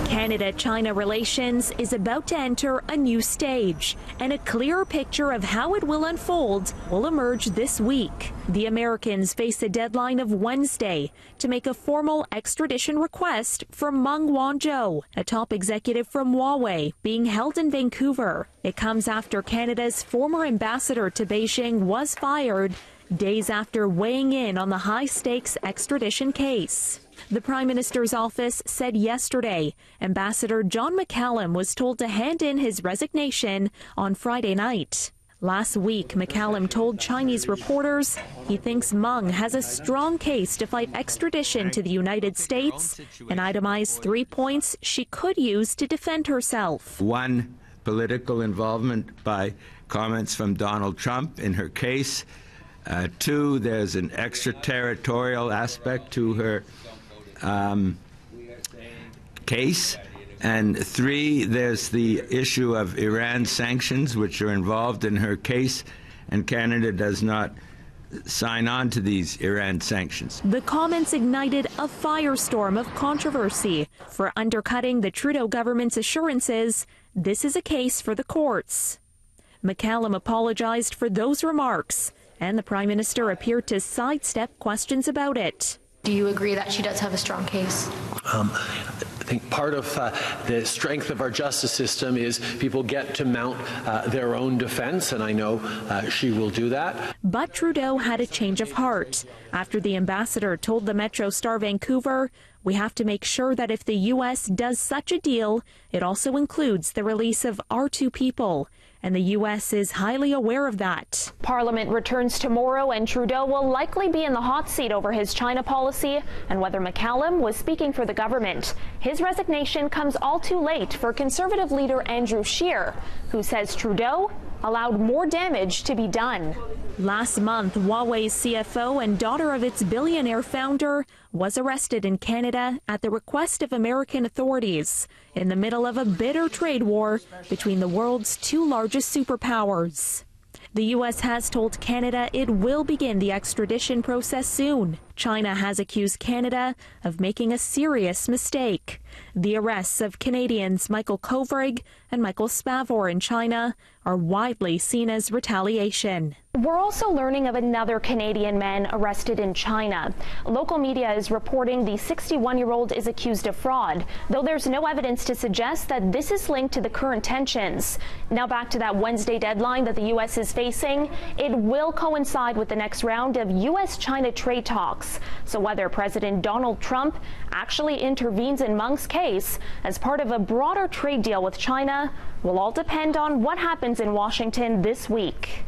Canada-China relations is about to enter a new stage, and a clearer picture of how it will unfold will emerge this week. The Americans face a deadline of Wednesday to make a formal extradition request from Meng Wanzhou, a top executive from Huawei, being held in Vancouver. It comes after Canada's former ambassador to Beijing was fired days after weighing in on the high-stakes extradition case. The Prime Minister's office said yesterday Ambassador John McCallum was told to hand in his resignation on Friday night. Last week, McCallum told Chinese reporters he thinks Meng has a strong case to fight extradition to the United States and itemized 3 points she could use to defend herself. 1, political involvement by comments from Donald Trump in her case. 2, there's an extraterritorial aspect to her case. And 3, there's the issue of Iran sanctions, which are involved in her case, and Canada does not sign on to these Iran sanctions. The comments ignited a firestorm of controversy for undercutting the Trudeau government's assurances this is a case for the courts. McCallum apologized for those remarks, and the Prime Minister appeared to sidestep questions about it. Do you agree that she does have a strong case? I think part of the strength of our justice system is people get to mount their own defense, and I know she will do that. But Trudeau had a change of heart after the ambassador told the Metro Star Vancouver, "We have to make sure that if the U.S. does such a deal, it also includes the release of our 2 people. And the U.S. is highly aware of that." Parliament returns tomorrow, and Trudeau will likely be in the hot seat over his China policy and whether McCallum was speaking for the government. His resignation comes all too late for Conservative leader Andrew Scheer, who says Trudeau allowed more damage to be done. Last month, Huawei's CFO and daughter of its billionaire founder was arrested in Canada at the request of American authorities in the middle of a bitter trade war between the world's 2 largest superpowers. The U.S. has told Canada it will begin the extradition process soon. China has accused Canada of making a serious mistake. The arrests of Canadians Michael Kovrig and Michael Spavor in China are widely seen as retaliation. We're also learning of another Canadian man arrested in China. Local media is reporting the 61-year-old is accused of fraud, though there's no evidence to suggest that this is linked to the current tensions. Now back to that Wednesday deadline that the U.S. is facing. It will coincide with the next round of U.S.-China trade talks. So whether President Donald Trump actually intervenes in Meng's case as part of a broader trade deal with China will all depend on what happens in Washington this week.